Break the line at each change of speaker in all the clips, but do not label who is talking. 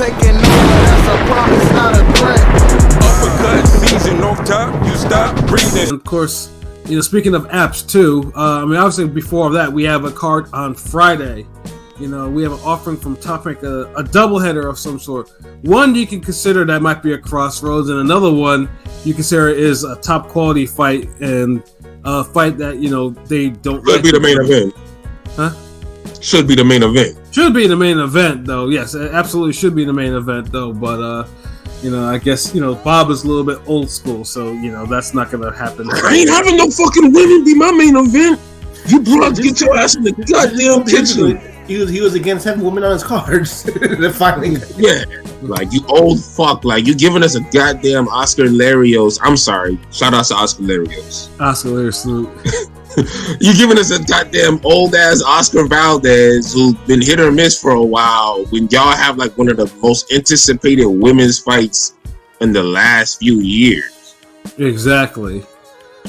taking over, that's a promise, not a threat.
Uppercut, season off top, you stop breathing.
And of course, speaking of apps too, obviously before that, we have a card on Friday. We have an offering from Top Rank, a doubleheader of some sort. One you can consider that might be a crossroads, and another one you consider is a top quality fight, and a fight that they don't.
Could be the main event.
Huh?
Should be the main event.
Should be the main event, though. Yes, it absolutely should be the main event, though. But I guess Bob is a little bit old school, so that's not gonna happen.
I ain't having no fucking women be my main event. You broads get your ass in the goddamn kitchen.
He was against having women on his cards. Finally,
yeah, like you old fuck, like you giving us a goddamn Oscar Larios. I'm sorry, shout out to Oscar Larios.
Oscar Larios salute.
You giving us a goddamn old ass Oscar Valdez who's been hit or miss for a while when y'all have like one of the most anticipated women's fights in the last few years.
Exactly.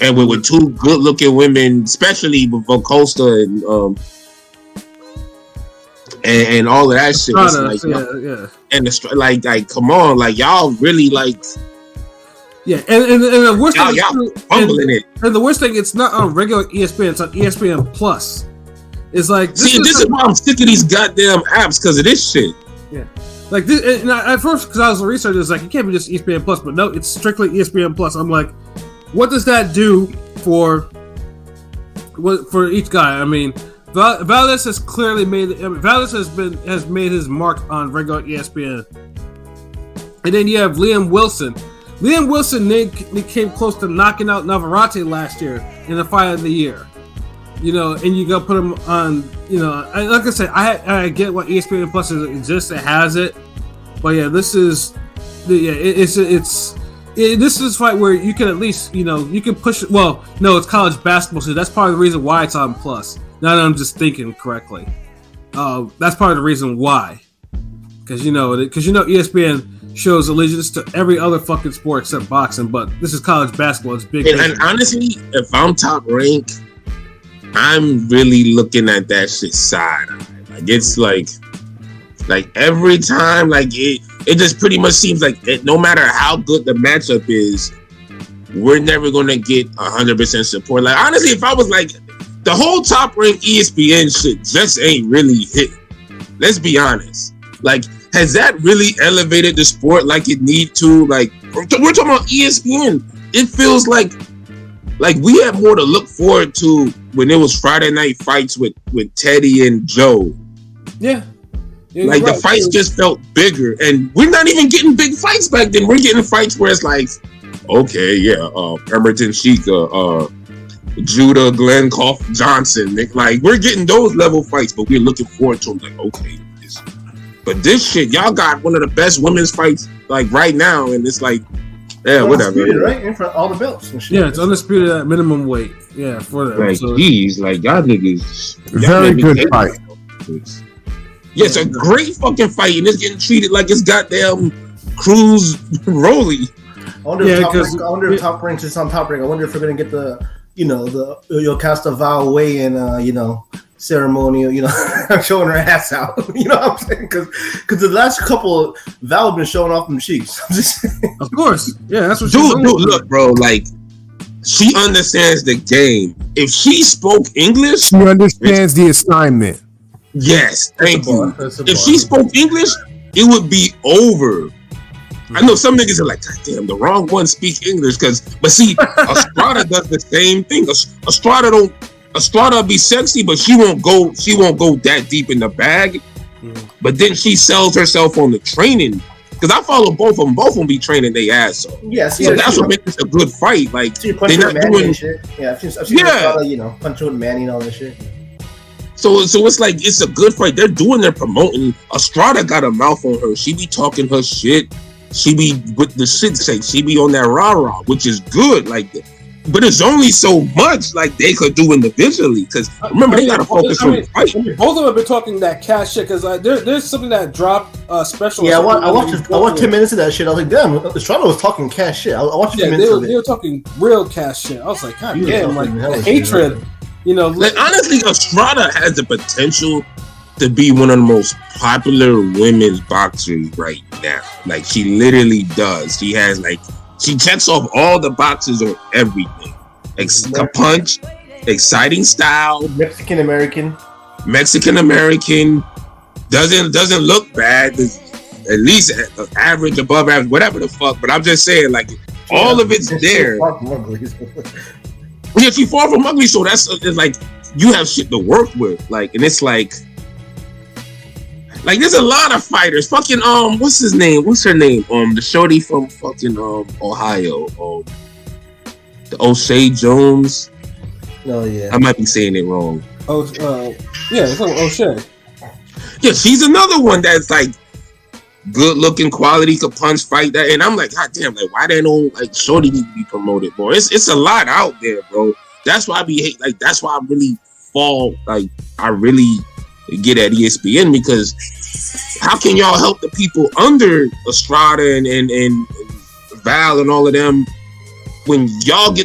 And with two good looking women, especially with Yokasta and all of that shit.
Yeah.
And like come on, like y'all really like.
Yeah, and the worst thing,
it.
And the worst thing, it's not on regular ESPN; it's on ESPN Plus. It's like
this is why I'm sick of these goddamn apps because of this shit.
Yeah, like this, and at first, because I was researching, it's like it can't be just ESPN Plus, but no, it's strictly ESPN Plus. I'm like, what does that do for each guy? I mean, Valdez has clearly Valdez has made his mark on regular ESPN, and then you have Liam Wilson. Liam Wilson came close to knocking out Navarrete last year in the fight of the year. And you go put him on, like I said, I get what ESPN Plus exists, it has it. But yeah, this is this is a fight where you can at least, you can push it. Well, no, it's college basketball, so that's part of the reason why it's on Plus. Now that I'm just thinking correctly. That's part of the reason why. Because ESPN shows allegiance to every other fucking sport except boxing, but this is college basketball. It's big.
And honestly, if I'm Top Rank, I'm really looking at that shit side eye. Like it's like every time, like it just pretty much seems like no matter how good the matchup is, we're never gonna get 100% support. Like honestly, if I was like the whole Top Rank ESPN shit just ain't really hit. Let's be honest. Like, has that really elevated the sport like it need to? Like, we're talking about ESPN. It feels like we have more to look forward to when it was Friday night fights with Teddy and Joe.
Yeah.
Like, the fights just felt bigger. And we're not even getting big fights back then. We're getting fights where it's like, okay, yeah, Emerton Sheikah, Judah, Glenn Johnson. Like, we're getting those level fights, but we're looking forward to them. Like, okay. But this shit, y'all got one of the best women's fights like right now, and it's like, yeah, whatever.
Right in front of all the belts and shit.
Yeah, it's undisputed at minimum weight. Yeah, for that.
Like, geez, like y'all niggas.
Very good fight.
Yeah, it's a great fucking fight, and it's getting treated like it's goddamn Cruz Rolly.
I wonder if Top Rank is on Top Rank. I wonder if we're gonna get the Yokasta Valle and ceremonial, showing her ass out. You know what I'm saying? Because the last couple, Val been showing off them cheeks.
Of course, yeah, that's what.
Dude, look, bro, like she understands the game. If she spoke English,
she understands the assignment.
Yes, thank you. If she spoke English, it would be over. I know some niggas are like, God damn, the wrong one speak English, but see, Estrada does the same thing. Estrada be sexy, but she won't go that deep in the bag. But then she sells herself on the training. Because I follow both of them. Both of them be training their ass off.
Yeah,
so that's what makes it a good fight. Like,
they're not doing shit. Yeah, I've seen Estrada, punching with Manny and all this shit.
So it's like it's a good fight. They're promoting. Estrada got a mouth on her. She be talking her shit. She be with the shit sake. She be on that rah-rah, which is good. Like, but it's only so much like they could do individually. Because remember, they gotta focus on the fight.
Both of them have been talking that cash shit. Because there's something that dropped special.
Yeah, I watched 10 minutes of that shit. I was like, damn, Estrada was talking cash shit. I watched 10 minutes of it.
They were talking real cash shit. I was like, God damn, like the hatred.
Like honestly, Estrada has the potential to be one of the most popular women's boxers right now. Like, she literally does. She has, like, she checks off all the boxes on everything. A punch, exciting style,
Mexican American,
doesn't look bad. At least average, above average, whatever the fuck. But I'm just saying, like, all of it's there. Yeah, she far from ugly, so it's like you have shit to work with. Like, and it's like there's a lot of fighters. Fucking what's his name? What's her name? The shorty from fucking Ohio. The O'Shea Jones.
Oh yeah.
I might be saying it wrong.
Yeah, it's O'Shea.
Yeah, she's another one that's like good looking, quality, could punch, fight that. And I'm like, God damn, like, why they don't like shorty need to be promoted more? It's a lot out there, bro. That's why I be hate. Like, that's why I really fall. Like, I really get at ESPN, because how can y'all help the people under Estrada and Val and all of them when y'all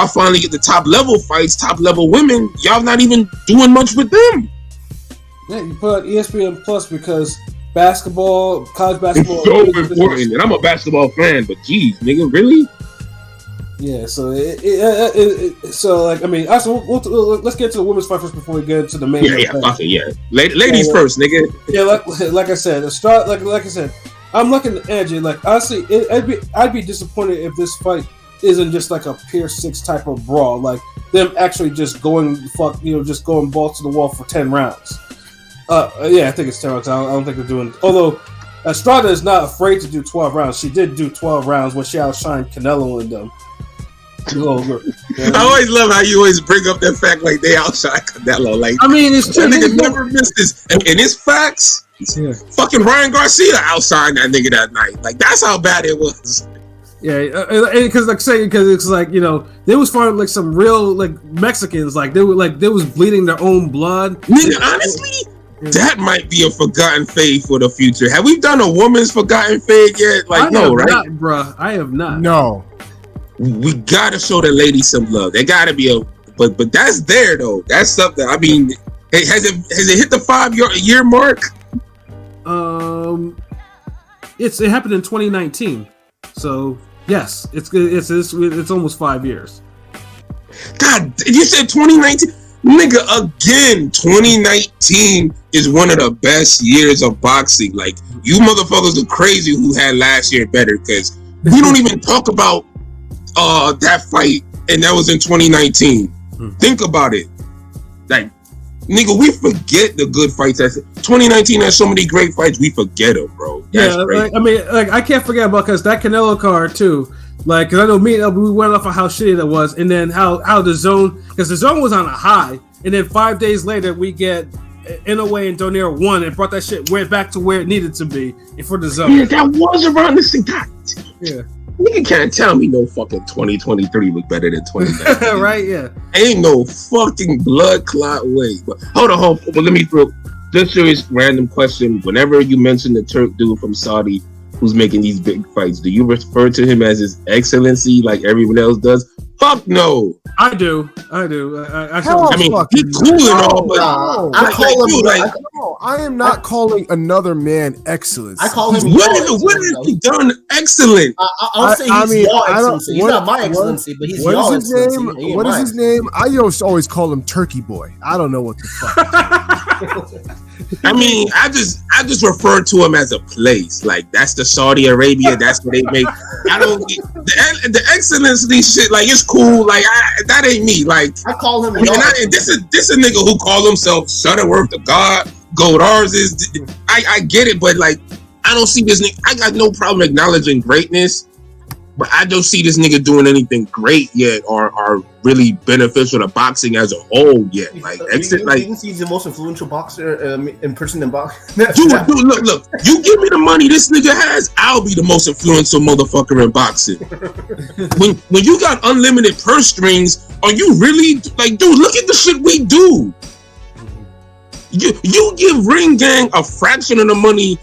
finally get the top level fights, top level women? Y'all not even doing much with them.
Yeah, you put out ESPN Plus because basketball, college basketball,
it's so important. And I'm a basketball fan, but geez, nigga, really?
Yeah, so so like, I mean, let's get to the women's fight first before we get into the main.
Fuck it, yeah. Ladies first, nigga.
Yeah, like I said, like I said, I'm looking at you. Like, honestly, I'd be disappointed if this fight isn't just like a Pier 6 type of brawl, like them actually just going just going balls to the wall for 10 rounds. Yeah, I think it's 10 rounds. I don't think they're doing. Although Estrada is not afraid to do 12 rounds. She did do 12 rounds when she outshined Canelo in them.
I always love how you always bring up that fact, like they outshine Canelo. Like, I mean, it's true. That nigga never missed this, and it's facts. Yeah. Fucking Ryan Garcia outshined that nigga that night. Like, that's how bad it was.
Yeah, because it's like, you know, they was fighting like some real like Mexicans, like they was bleeding their own blood.
Nigga, honestly, that might be a forgotten fade for the future. Have we done a woman's forgotten fade yet? Like, no, right?
Not, bruh. I have not.
No.
We gotta show the ladies some love. They gotta be but that's there though. That's something. I mean, has it hit the 5-year mark?
It happened in 2019. So yes, it's almost 5 years.
God, you said 2019, nigga. Again, 2019 is one of the best years of boxing. Like, you motherfuckers are crazy who had last year better, because we don't even talk about that fight, and that was in 2019. Think about it. Like, nigga, we forget the good fights. 2019 has so many great fights, we forget them, bro. That's
like, I mean, like, I can't forget about, because that Canelo card too. Like, because I know we went off of how shitty that was, and then how the zone, because the zone was on a high, and then 5 days later we get Inoue and Donaire won and brought that shit back to where it needed to be for the zone.
Yeah, that was around this thing. God.
Yeah.
Nigga can't tell me no fucking 2023 was better than 2019.
Right, yeah.
Ain't no fucking blood clot way. But hold on. But let me throw just serious random question. Whenever you mention the Turk dude from Saudi who's making these big fights, do you refer to him as His Excellency like everyone else does? Fuck no.
I do. I
mean, he's cool and all, but
I am not calling another man excellence.
I call him.
What has he done? Excellent.
I'll say he's your excellency. He's not my excellency, but he's your excellency.
What is his name? I used to always call him Turkey Boy. I don't know what the fuck.
I mean, I just refer to him as a place. Like, that's the Saudi Arabia. That's what they make. I don't get the excellency shit. Like, it's cool. Like, that ain't me. Like,
I call him.
This is a nigga who call himself Shutterworth to God. Goldars is. I get it, but like, I don't see this nigga. I got no problem acknowledging greatness, but I don't see this nigga doing anything great yet, or really beneficial to boxing as a whole yet. Like,
you think he's the most influential boxer in person in boxing?
Dude, look. You give me the money this nigga has, I'll be the most influential motherfucker in boxing. when you got unlimited purse strings, are you really like, dude? Look at the shit we do. You give Ring Gang a fraction of the money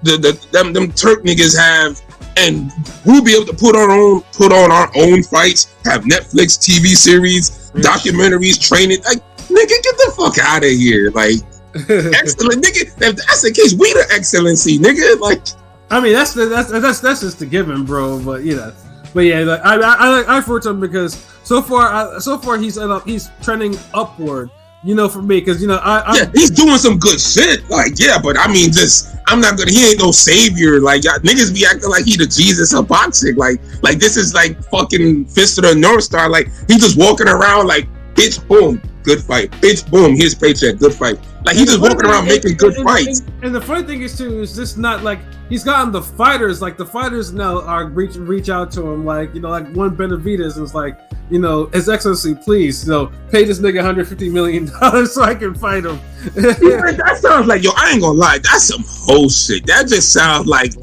them Turk niggas have. And we'll be able to put on our own fights, have Netflix TV series, documentaries, training. Like, nigga, get the fuck out of here. Like, Excellent, nigga. If that's the case, we the excellency, nigga. Like,
I mean, that's just the given, bro. But yeah, like, I for him because so far he's trending upward. For me, because
he's doing some good shit. Like, yeah, but I mean, he ain't no savior. Like, y'all niggas be acting like he the Jesus of boxing. Like this is like fucking Fist of the North Star. Like, he just walking around like, bitch, boom, good fight. Bitch, boom, here's paycheck, good fight. Like, he just walking around making good fights.
And the funny thing is too, is this not like he's gotten the fighters. Like the fighters now are reach out to him. Like like one Benavidez is like, His Excellency, please, pay this nigga $150 million so I can fight him.
That sounds like, I ain't gonna lie, that's some whole shit. That just sounds like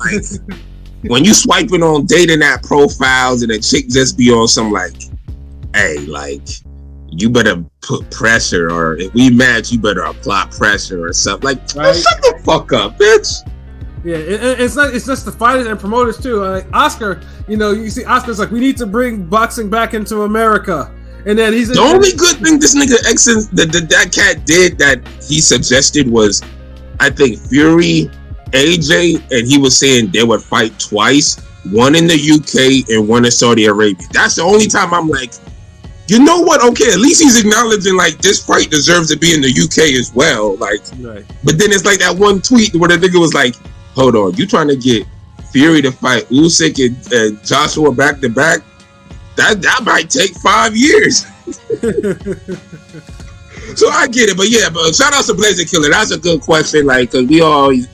when you swiping on dating app profiles and a chick just be on some like, hey, like, you better put pressure, or if we match, you better apply pressure or something. Like, right. Shut the fuck up, bitch.
Yeah, it's just the fighters and promoters too. Like Oscar, you see Oscar's like, we need to bring boxing back into America, and then he's
the only good thing this nigga that cat did that he suggested was, I think, Fury, AJ, and he was saying they would fight twice, one in the UK and one in Saudi Arabia. That's the only time I'm like, you know what? Okay, at least he's acknowledging like this fight deserves to be in the UK as well. Like, right. But then it's like that one tweet where the nigga was like, hold on, you trying to get Fury to fight Usyk and Joshua back to back? That might take 5 years. So I get it, but shout out to Blazer Killer. That's a good question, like, cause we always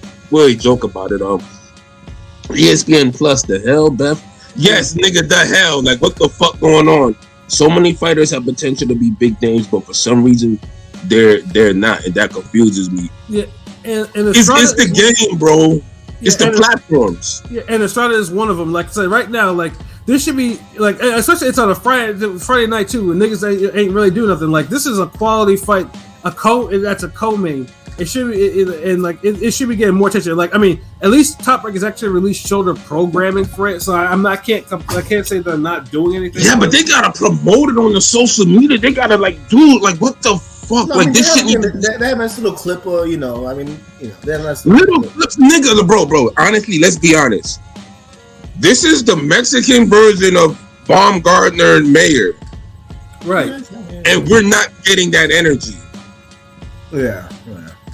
joke about it. ESPN Plus, the hell, Beth? Yes, nigga, the hell. Like, what the fuck going on? So many fighters have potential to be big names, but for some reason they're not, and that confuses me. Yeah, and Estrada, it's the game, bro. It's the platforms.
Yeah, and Estrada is one of them. Like I said, right now, like this should be like, especially it's on a Friday night too, and niggas ain't really doing nothing. Like, this is a quality fight, that's a co-main. It should be, it should be getting more attention. Like, I mean, at least Top Rank has actually released shoulder programming for it, so I can't say they're not doing anything.
Yeah, but they gotta promote it on the social media. They gotta do what the fuck? No, like, this shit.
They have a nice little clip, they have a nice
little clips, nigga, bro. Honestly, let's be honest. This is the Mexican version of Baumgartner and Mayer,
right?
And we're not getting that energy.
Yeah.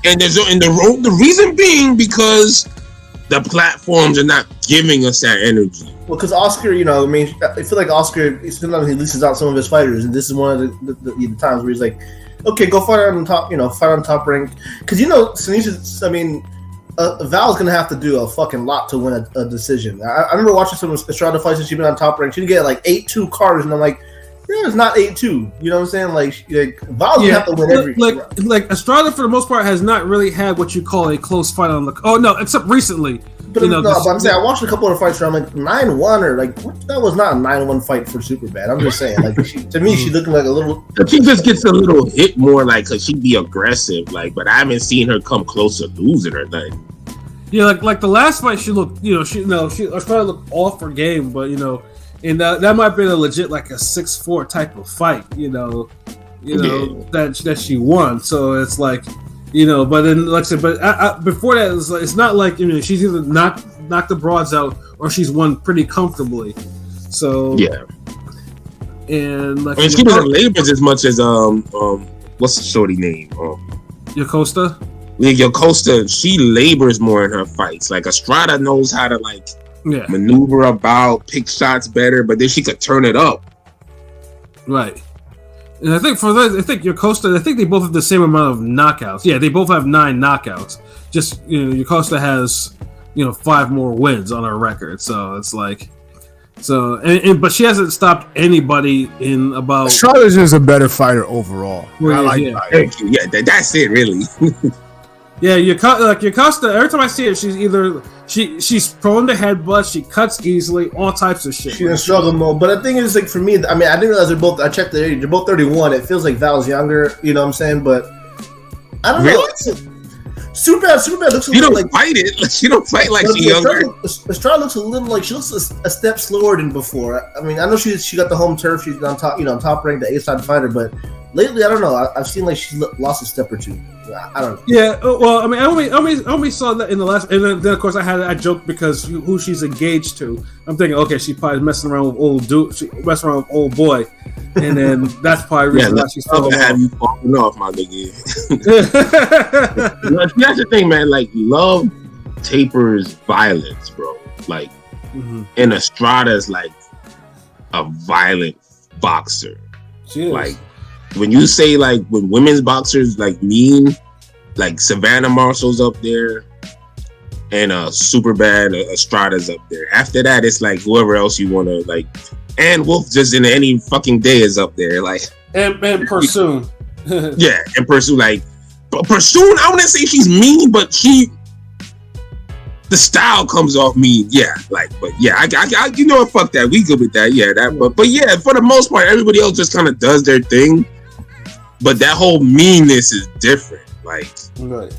And the reason being because the platforms are not giving us that energy.
Well, because Oscar, I feel like Oscar, sometimes he leases out some of his fighters, and this is one of the times where he's like, okay, go fight on top, fight on Top Rank. Because, Seniesa, Val's going to have to do a fucking lot to win a decision. I remember watching some Estrada fights and she'd been on Top Rank. She'd get like 8-2 cards, and I'm like, yeah, it's not 8-2. You know what I'm saying? Like Val's gonna have to win every.
Like Estrada for the most part has not really had what you call a close fight on the. Oh no, except recently.
But I'm saying I watched a couple of fights where I'm like 9-1 or like that was not a 9-1 fight for Superbad. I'm just saying, like, to me she looked like a little.
But she just gets a little hit more, like, cause she'd be aggressive, like. But I haven't seen her come close to losing or nothing.
Yeah, like the last fight, she looked, Estrada looked off her game, but and that might have been a legit like a 6-4 type of fight, that she won. So it's like, but then like I said, but before that, it's not like she's either knocked the broads out or she's won pretty comfortably. So
yeah,
and like
she doesn't labor as much as what's the shorty name?
Yokasta.
Yeah, Yokasta, she labors more in her fights. Like, Estrada knows how to maneuver about, pick shots better, but then she could turn it up.
Right. And I think Yokasta, I think they both have the same amount of knockouts. Yeah, they both have 9 knockouts. Just, Yokasta has, 5 more wins on her record. So it's like, but she hasn't stopped anybody in about.
Estrada's just a better fighter overall.
Well,
I like
that.
Thank you. Yeah, that's it, really.
Yeah, Yokasta, every time I see her, she's either she's prone to headbutts, she cuts easily, all types of shit.
She's in struggle mode. But the thing is, like, for me, I didn't realize I checked the age, they're both 31. It feels like Val's younger, you know what I'm saying? But I don't know. Superbad looks a
She
little
don't
like
fight it. She don't fight like she younger.
Estrada looks a little like she looks a step slower than before. I mean, I know she got the home turf. She's on top, on top ranked, the A-side fighter. But lately, I don't know. I've seen like she's lost a step or two. I don't know.
Yeah, well, I mean, I only saw that in the last, and then of course I joked because who she's engaged to. I'm thinking, okay, she probably messing around with old dude, messing around with old boy, and then that's probably the reason why she's falling off.
Have you falling off, my nigga? That's the thing, man. Like, love tapers violence, bro. Like, and Estrada's like a violent boxer.
She is.
Like, when you say like when women's boxers like mean, like Savannah Marshall's up there, and super bad Estrada's up there. After that, it's like whoever else you want to like. And Wolf just in any fucking day is up there, like
and Pursoon.
Yeah, and Pursoon like Pursoon. I wouldn't say she's mean, but the style comes off mean. Yeah, like, but yeah, I you know what? Fuck that. We good with that. Yeah, that. But yeah, for the most part, everybody else just kind of does their thing. But that whole meanness is different. Like,
right.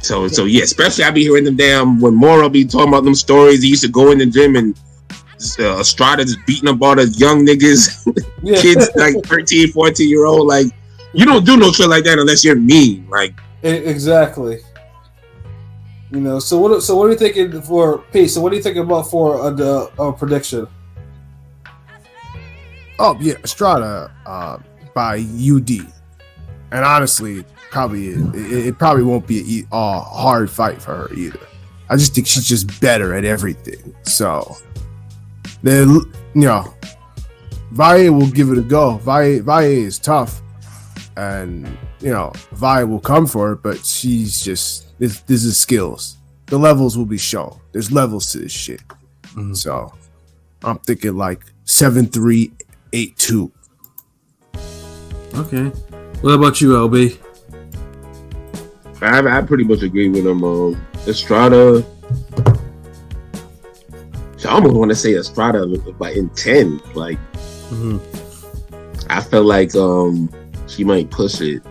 So yeah, especially I be hearing them damn when Moro be talking about them stories. He used to go in the gym and Estrada just beating up all the young niggas, kids like 13, 14-year-old. Like, you don't do no shit like that unless you're mean. Like,
exactly. So what are you thinking for Pete? So what are you thinking about for the prediction?
Oh yeah, Estrada by UD, and honestly, it probably won't be a hard fight for her either. I just think she's just better at everything. So then Valle will give it a go. Valle is tough, and Valle will come for it, but she's just this is skills. The levels will be shown. There's levels to this shit. So I'm thinking like 7-3, 8-2.
Okay. What about you, LB?
I pretty much agree with him. Estrada. I almost want to say Estrada, but in 10. Like, I feel like she might push it.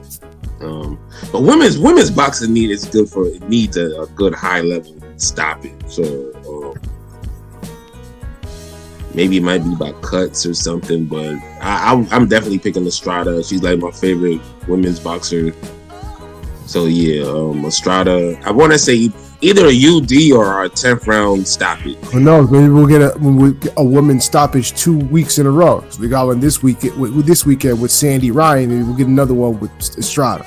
But women's boxing needs a good high level stoppage. So maybe it might be by cuts or something. But I'm definitely picking Estrada. She's like my favorite women's boxer. So yeah, Estrada. I want to say either a UD or a 10th round stoppage.
Who knows? Maybe we'll get a women's stoppage 2 weeks in a row. So we got one this weekend with Sandy Ryan, and we'll get another one with Estrada.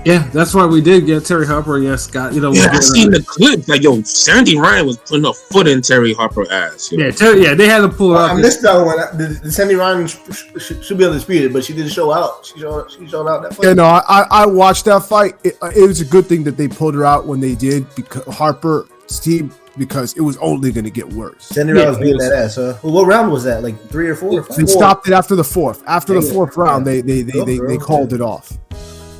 Yeah, that's why we did get Terry Harper. Yes, Scott.
I seen the clip. Like, Sandy Ryan was putting her foot in Terry Harper's ass.
Yeah, they had to pull it up.
I missed that one. The Sandy Ryan should be undisputed, but she didn't show out. She showed out that fight.
Yeah, no, I watched that fight. It was a good thing that they pulled her out when they did, because Harper's team, because it was only going to get worse.
Sandy Ryan was beating that ass. Well, what round was that? Like 3 or 4?
They stopped it after the fourth. After the fourth round, they called it off.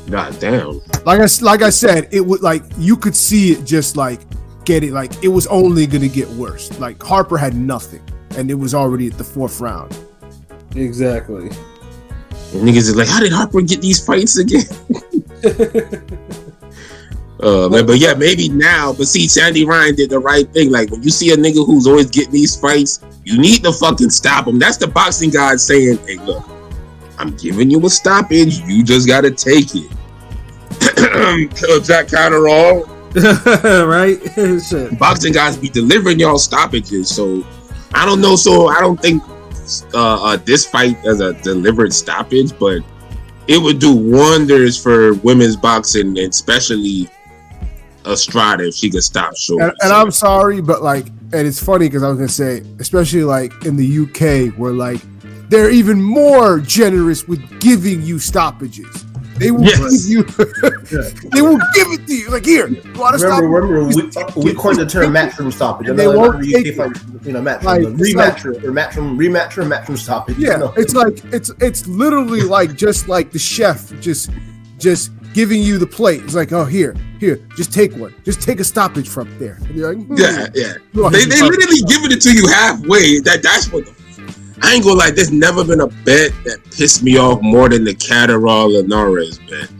God damn.
Like I said, it would, like, you could see it just like get it, like it was only gonna get worse. Like, Harper had nothing, and it was already at the fourth round.
Exactly.
And niggas is like, how did Harper get these fights again? Man, but yeah, maybe now. But see, Sandy Ryan did the right thing. Like, when you see a nigga who's always getting these fights, you need to fucking stop him. That's the boxing god saying, hey, look, I'm giving you a stoppage. You just gotta take it. Jack Counterall.
Right? Shit.
Boxing guys be delivering y'all stoppages. So I don't know. So I don't think this fight as a delivered stoppage, but it would do wonders for women's boxing, and especially Estrada, if she could stop short.
And I'm sorry, but like, and it's funny because I was gonna say, especially like in the UK, where like they're even more generous with giving you stoppages. They will give you. They will give it to you. Like, here, you want to stop?
Remember, we coined the term matchroom stoppage.
They won't take it.
Matchroom,
like,
rematch or matchroom stoppage.
Yeah, it's like it's literally like just like the chef just giving you the plate. It's like, oh, here, just take one. Just take a stoppage from there. And you're like,
yeah. They literally giving it to you halfway. That's what. I ain't gonna lie, there's never been a bet that pissed me off more than the Catterall Linares bet.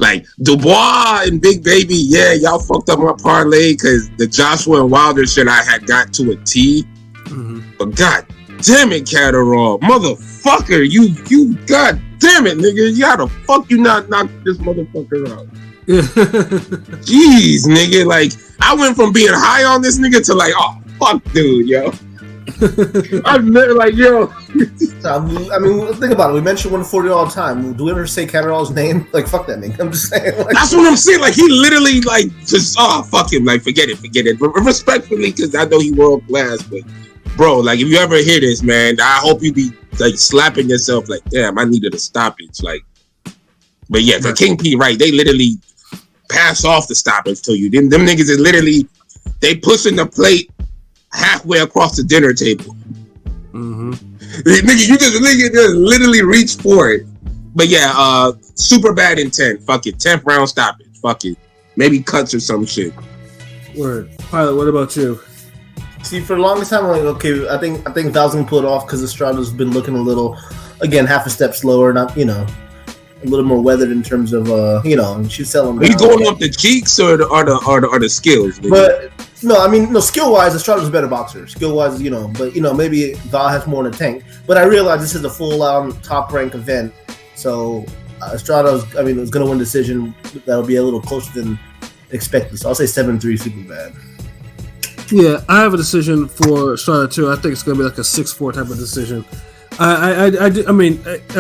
Like Dubois and Big Baby, yeah, y'all fucked up my parlay because the Joshua and Wilder shit I had got to a T. But god damn it, Catterall, motherfucker, you god damn it, nigga, how the fuck you not knock this motherfucker out? Jeez, nigga, like I went from being high on this nigga to like, oh fuck, dude, yo. I've never like, yo.
I mean, think about it. We mention 140 all the time. Do we ever say Catterall's name? Like, fuck that nigga. I'm just saying. Like,
that's what I'm saying. Like, he literally, like, just, oh, fuck him. Like, forget it. But respectfully, because I know he world class. But, bro, like, if you ever hear this, man, I hope you be, like, slapping yourself. Like, damn, I needed a stoppage. Like, but yeah, the King P, right, they literally pass off the stoppage to you. Them niggas is literally, they pushing the plate halfway across the dinner table. Nigga, you just literally reach for it. But yeah, super bad intent. Fuck it. 10th round stoppage. Fuck it. Maybe cuts or some shit.
Word. Pilot, what about you?
See, for the longest time, I'm like, okay, I think Val's gonna pull it off because Estrada's been looking a little, again, half a step slower, not, a little more weathered in terms of, she's selling.
Are you going off the cheeks or the skills? Nigga?
But no, I mean, no, skill wise, Estrada's a better boxer. Skill wise, but maybe Val has more in the tank. But I realize this is a full top rank event, so Estrada, is going to win decision. That'll be a little closer than expected. So I'll say 7-3, super bad.
Yeah, I have a decision for Estrada too. I think it's going to be like a 6-4 type of decision. I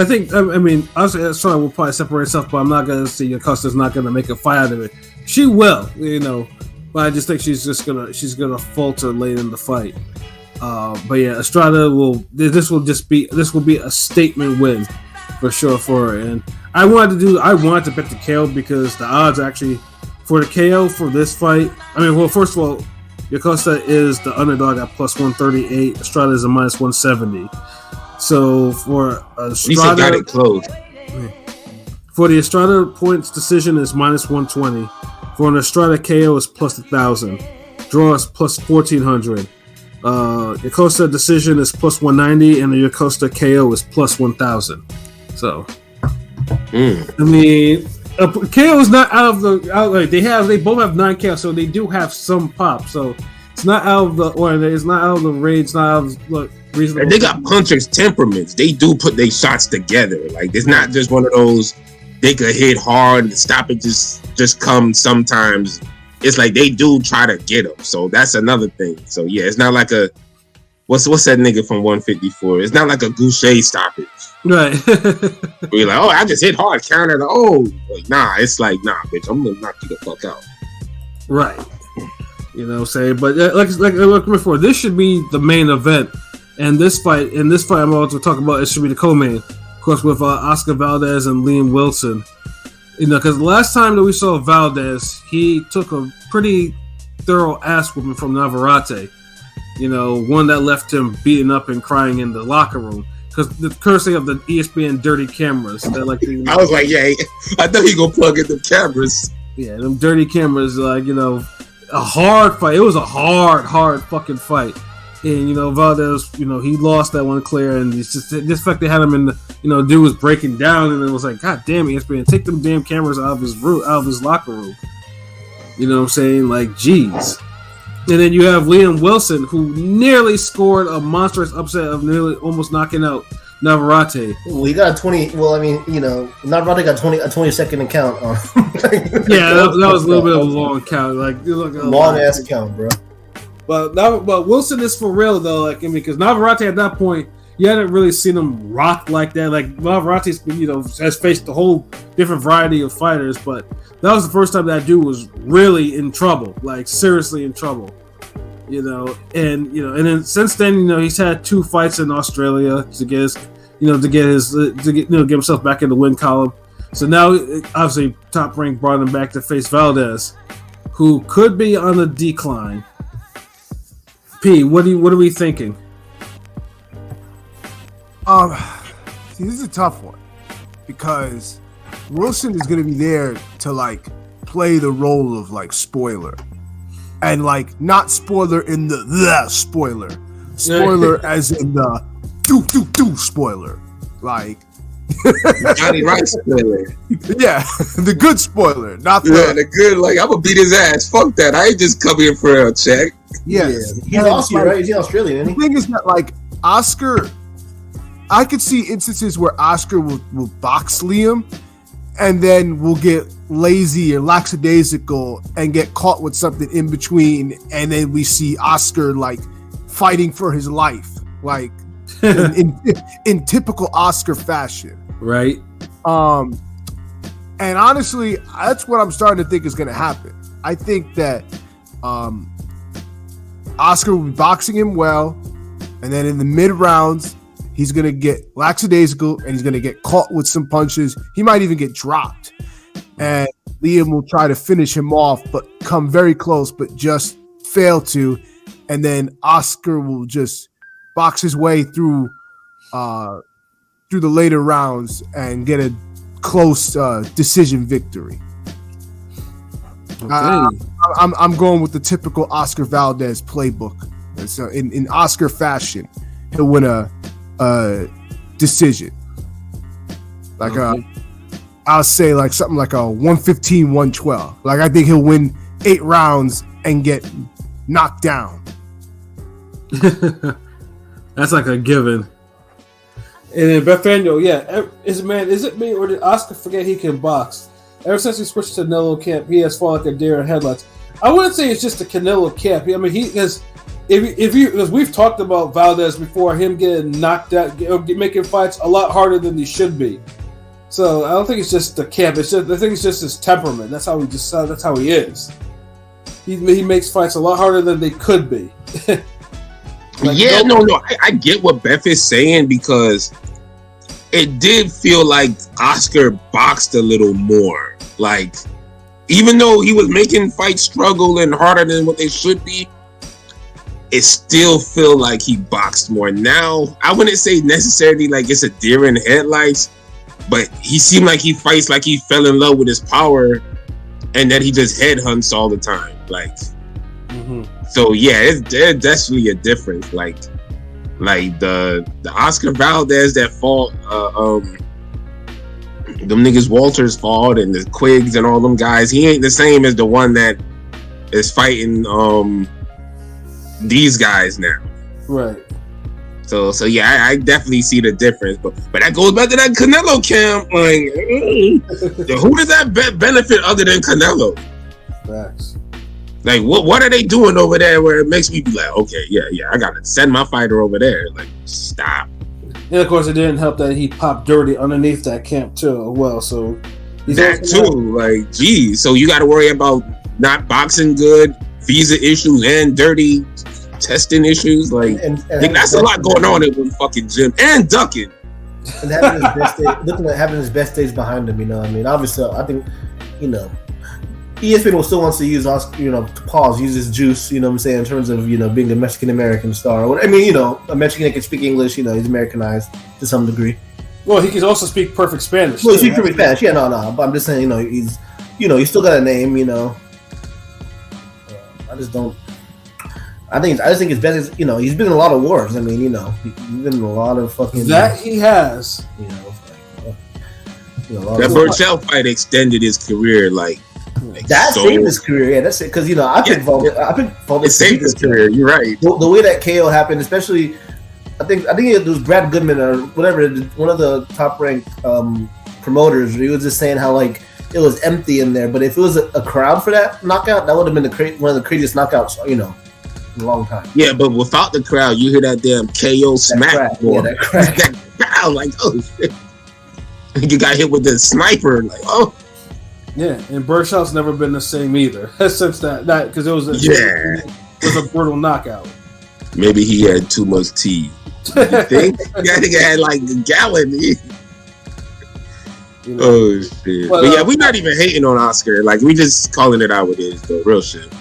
think obviously Estrada will probably separate herself, but I'm not going to say Yokasta's not going to make a fight out of it. She will, but I just think she's gonna falter late in the fight. But yeah, Estrada this will be a statement win for sure for her. And I wanted to bet the KO because the odds actually for the KO for this fight. First of all, Yokasta is the underdog at plus 138. Estrada is a minus 170. So for Estrada,
got it close.
For the Estrada points decision is minus 120. For an Estrada KO is plus 1,000. Draw is plus 1,400. Yokasta decision is plus 190, and the Yokasta KO is plus 1,000. So, KO is not out of the. They both have 9 KO, so they do have some pop. So it's not out of the ordinary. It's not out of the range. It's not out of reasonable.
And they got punchers' temperaments. They do put their shots together. Like it's not just one of those. They could hit hard and stop it. Just come sometimes. It's like they do try to get them. So that's another thing. So yeah, it's not like a what's that nigga from 154? It's not like a Goucher stoppage.
Right.
Where you're like, oh, I just hit hard, counter. Like, nah, it's like, nah, bitch, I'm gonna knock you the fuck out.
Right. You know what I'm saying? But like before, this should be the main event. And this fight I'm about to talk about, it should be the co-main. Of course, with Oscar Valdez and Liam Wilson. Because the last time that we saw Valdez, he took a pretty thorough ass whooping from Navarrete. One that left him beaten up and crying in the locker room. Because the courtesy of the ESPN dirty cameras. I
was like, yeah, I thought he gonna plug in the cameras.
Yeah, them dirty cameras, a hard fight. It was a hard fucking fight. And, Valdez, he lost that one clear. And it's just this fact they had him in the, dude was breaking down. And it was like, God damn it, ESPN, take them damn cameras out of his locker room. You know what I'm saying? Like, jeez. And then you have Liam Wilson, who nearly scored a monstrous upset of nearly almost knocking out Navarrete.
Well, he got a 20. Well, Navarrete got a 20-second count.
Yeah, that was a little bit of a long count.
Long ass count, bro.
But Wilson is for real though, because Navarrete at that point, you hadn't really seen him rock like that. Like Navarrete's been, has faced a whole different variety of fighters, but that was the first time that dude was really in trouble, like seriously in trouble. And then since then, he's had 2 fights in Australia to get himself back in the win column. So now, obviously, Top Rank brought him back to face Valdez, who could be on the decline. P, what are we thinking?
See, this is a tough one because Wilson is going to be there to play the role of spoiler, and not spoiler in the spoiler as in the do spoiler.
Johnny Rice spoiler.
Yeah, the good spoiler, not
Yeah,
the
the good. Like I'm gonna beat his ass. Fuck that. I ain't just come here for a check.
yes.
He's Aussie, right? He's Australian, isn't
The
he?
thing is that like Oscar, I could see instances where Oscar will box Liam, and then will get lazy or lackadaisical and get caught with something in between, and then we see Oscar like fighting for his life, like in typical Oscar fashion.
Right.
And honestly, that's what I'm starting to think is going to happen. I think that Oscar will be boxing him well, and then in the mid rounds, he's going to get lackadaisical and he's going to get caught with some punches. He might even get dropped, and Liam will try to finish him off, but come very close, but just fail to. And then Oscar will just box his way through the later rounds and get a close decision victory.
Okay.
I'm going with the typical Oscar Valdez playbook. So in Oscar fashion, he'll win a decision. Like I'll say like something like a 115-112. Like I think he'll win 8 rounds and get knocked down.
That's like a given. And then Bethaniel, yeah, is it me or did Oscar forget he can box? Ever since he switched to Canelo camp, he has fallen like a deer in headlights. I wouldn't say it's just the Canelo camp. I mean, he is. Because we've talked about Valdez before, him getting knocked out, making fights a lot harder than he should be. So I don't think it's just the camp. I think it's just his temperament. That's how he is. He makes fights a lot harder than they could be.
I get what Beth is saying because it did feel like Oscar boxed a little more. Like, even though he was making fights struggle and harder than what they should be, it still feel like he boxed more. Now, I wouldn't say necessarily like it's a deer in headlights, but he seemed like he fights like he fell in love with his power and that he just headhunts all the time. Like, So yeah, there's definitely a difference. Like the Oscar Valdez that fought them niggas Walters fought and the Quiggs and all them guys, he ain't the same as the one that is fighting these guys now.
Right.
So yeah, I definitely see the difference. But that goes back to that Canelo camp. Like, who does that benefit other than Canelo?
Facts.
Like, what are they doing over there where it makes me be like, okay, yeah, I gotta send my fighter over there. Like, stop.
And of course, it didn't help that he popped dirty underneath that camp too. Well, so
that too. Like, geez, so you got to worry about not boxing good, visa issues, and dirty testing issues. Like, that's a lot going on in one fucking gym and ducking.
And having his best day, looking at having his best days behind him. You know what I mean? Obviously, I think ESPN will still wants to use Oscar, to pause, use his juice, what I'm saying, in terms of, being a Mexican-American star. I mean, a Mexican that can speak English, he's Americanized to some degree.
Well, he can also speak perfect Spanish.
Well, he speaks perfect Spanish, yeah, no. But I'm just saying, he's still got a name, I just think his best is, he's been in a lot of wars. I mean, he's been in a lot of fucking...
That he has.
That Burchell fight extended his career,
that saved his career. Yeah, that's it. Because I picked Valdez.
It saved his career. You're right.
The way that KO happened, especially, I think it was Brad Goodman or whatever, one of the top ranked promoters. He was just saying how it was empty in there, but if it was a crowd for that knockout, that would have been one of the craziest knockouts, in a long time. Yeah,
but without the crowd, you hear that damn KO smack.
That crack.
Oh shit! You got hit with the sniper,
Yeah, and Burchell's never been the same either since that because it was a brutal knockout.
Maybe he had too much tea. You think? That nigga had a gallon. Oh shit! But yeah, we're not even hating on Oscar. We just calling it how it is, though. Real shit.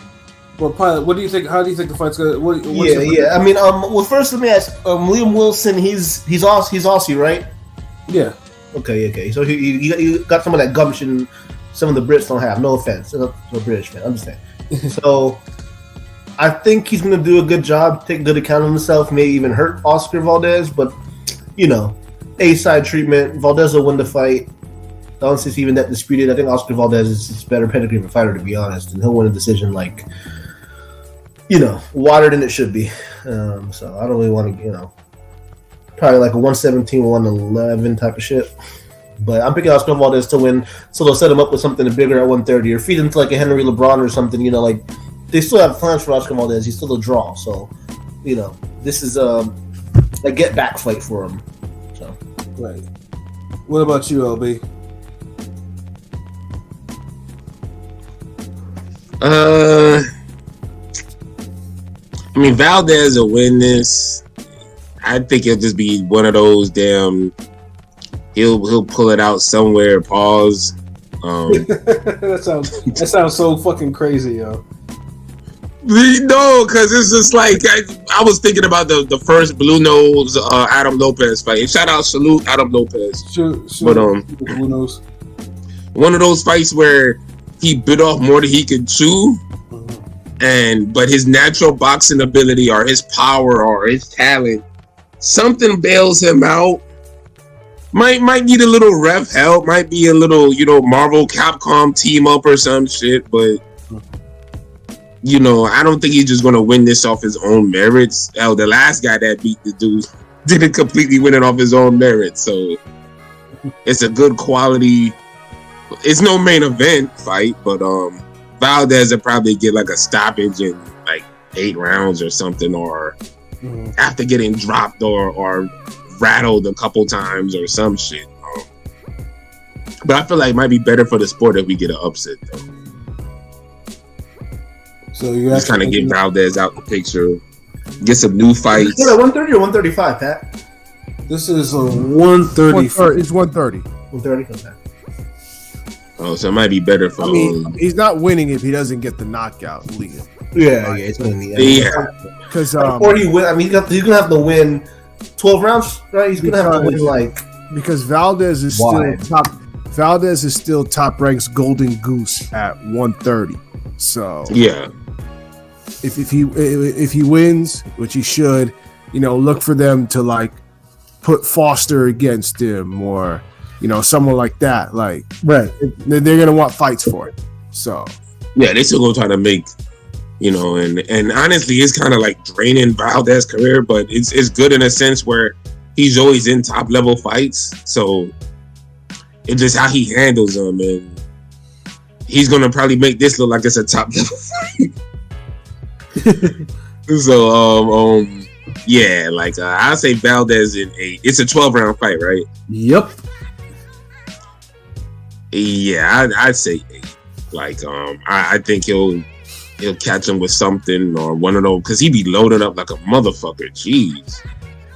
Well, Pilot, what do you think? How do you think the fight's gonna?
Yeah. I mean, well, first let me ask. Liam Wilson, he's Aussie, right?
Yeah.
Okay. So you got some of that gumption. Some of the Brits don't have. No offense, to the British man. Understand? So, I think he's going to do a good job, take good account of himself, maybe even hurt Oscar Valdez. But A-side treatment. Valdez will win the fight. I don't think it's even that disputed. I think Oscar Valdez is better pedigree of a fighter, to be honest, and he'll win a decision like, wider than it should be. So I don't really want to, probably like a 117, 111 type of shit. But I'm picking Oscar Valdez to win, so they'll set him up with something bigger at 130 or feed him to like a Henry LeBron or something. Like they still have plans for Oscar Valdez. He's still a draw, so this is a get back fight for him. So
right. What about you, LB?
I mean, Valdez will win this. I think it'll just be one of those damn. He'll pull it out somewhere. Pause.
That sounds so fucking crazy, yo.
No, because it's just like I was thinking about the first Blue Nose Adam Lopez fight. Shout out, salute Adam Lopez. But
Blue Nose.
One of those fights where he bit off more than he could chew, but his natural boxing ability or his power or his talent, something bails him out. Might need a little ref help, might be a little, Marvel Capcom team up or some shit, but I don't think he's just gonna win this off his own merits. Hell, the last guy that beat the dude didn't completely win it off his own merits, so it's a good quality. It's no main event fight, but Valdez will probably get like a stoppage in like 8 rounds or something, or after getting dropped or rattled a couple times or some shit. But I feel like it might be better for the sport if we get an upset though.
So you
just kind of get Valdez out the picture, get some new fights.
Is it 130 or 135, Pat?
This is a 130.
It's 130.
130. Okay.
Oh, so it might be better for.
He's not winning if he doesn't get the knockout, Liam.
Yeah, it's gonna be.
Because
or he win. I mean, he's gonna have to win 12 rounds, right? He's gonna have to win
because Valdez is still top. Valdez is still top ranks Golden Goose at 130. So
yeah,
if he wins, which he should, look for them to put Foster against him or someone like that. Right, they're gonna want fights for it. So
yeah, they still gonna try to make. And honestly, it's kind of like draining Valdez's career, but it's good in a sense where he's always in top level fights. So it's just how he handles them, and he's gonna probably make this look like it's a top level fight. So yeah, I'll say Valdez in 8. It's a 12-round fight, right?
Yep.
Yeah, I'd say 8. I think he'll catch him with something or one of those, because he be loaded up like a motherfucker. Jeez.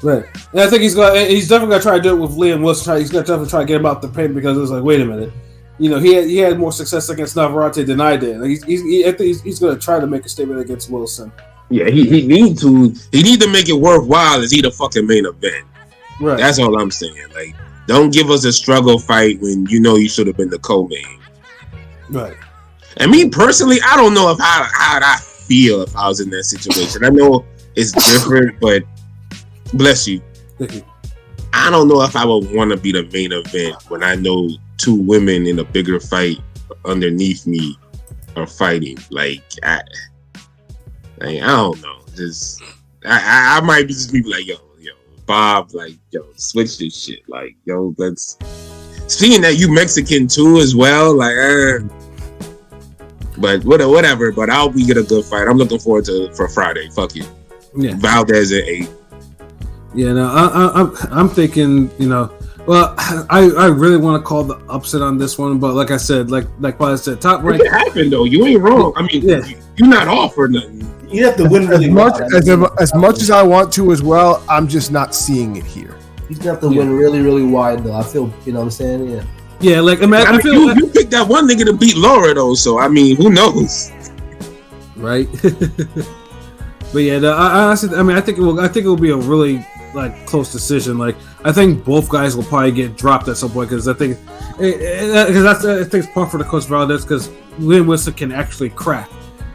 Right. And I think he's definitely gonna try to do it with Liam Wilson. He's gonna definitely try to get him out the paint, because it's like, wait a minute, he had more success against Navarrete than I did. I think he's gonna try to make a statement against Wilson.
Yeah, he need to make it worthwhile. Is he the fucking main event?
Right.
That's all I'm saying. Don't give us a struggle fight when you should have been the co-main.
Right.
And me personally, I don't know how I feel if I was in that situation. I know it's different, but bless you. I don't know if I would want to be the main event when I know 2 women in a bigger fight underneath me are fighting. I don't know. Just I might just be like, yo, Bob, switch this shit. Let's. Seeing that you Mexican too as well, but whatever. But I hope we get a good fight. I'm looking forward for Friday. Fuck it.
Yeah.
Valdez at 8.
Yeah, no, I'm thinking, well, I really want to call the upset on this one, but like I said, like Paul said, top rank.
It happened though. You ain't wrong. I mean, you're not off or nothing.
You have to win really
as much as I want to as well. I'm just not seeing it here.
He's gonna have to win really, really wide though. I feel, what I'm saying? Yeah.
Yeah, I
feel you picked that one nigga to beat Laura though, so I mean, who knows?
Right. But yeah, I honestly, I think it will be a really close decision. I think both guys will probably get dropped at some point, because I think it's part for the coach Valdez, because Liam Wilson can actually crack,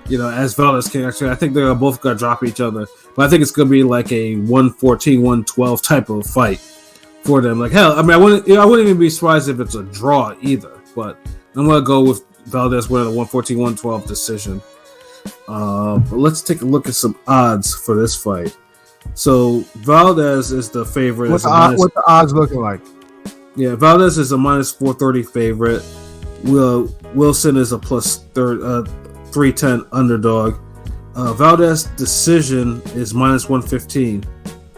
as Valdez can actually. I think they're both gonna drop each other, but I think it's gonna be like a 114, 112 type of fight for them. Like hell, I mean, I wouldn't even be surprised if it's a draw either. But I'm gonna go with Valdez winning a 114-112 decision. But let's take a look at some odds for this fight. So Valdez is the favorite.
What the odds looking like?
Yeah, Valdez is a minus 430 favorite. Wilson is a plus 310 underdog. Valdez decision is minus 115.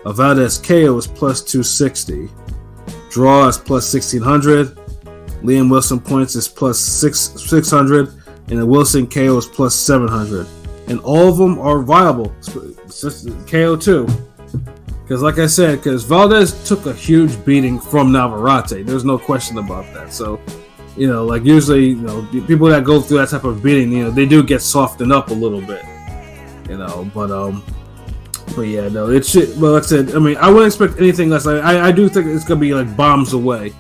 Valdez KO is plus 260. Draw is plus 1600. Liam Wilson points is plus 600. And the Wilson KO is plus 700. And all of them are viable. It's just KO too. Because like I said, because Valdez took a huge beating from Navarrete. There's no question about that. So, like usually, people that go through that type of beating, they do get softened up a little bit. But yeah, no, it should. Well, like I said, I mean, I wouldn't expect anything less. I do think it's gonna be like bombs away.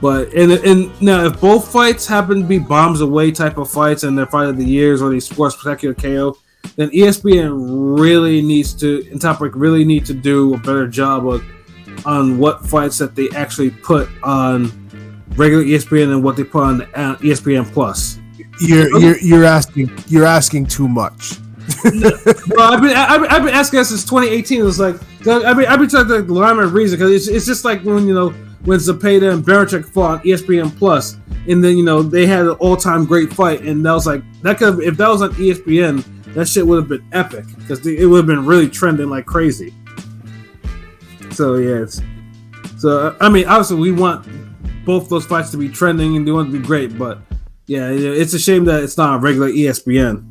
But and now, if both fights happen to be bombs away type of fights, and they're fight of the years or these sports spectacular KO, then ESPN really needs to, and Top Rank really need to do a better job on what fights that they actually put on regular ESPN and what they put on ESPN Plus.
You're asking too much.
Well, I've been asking that since 2018. It was like I've been talking like the rhyme and reason, because it's just like when Zepeda and Barichuk fought on ESPN Plus, and then they had an all-time great fight, and that was like that could, if that was on ESPN, that shit would have been epic, because it would have been really trending like crazy. So yeah, I mean, obviously we want both those fights to be trending and they want to be great, but yeah, it's a shame that it's not on regular ESPN.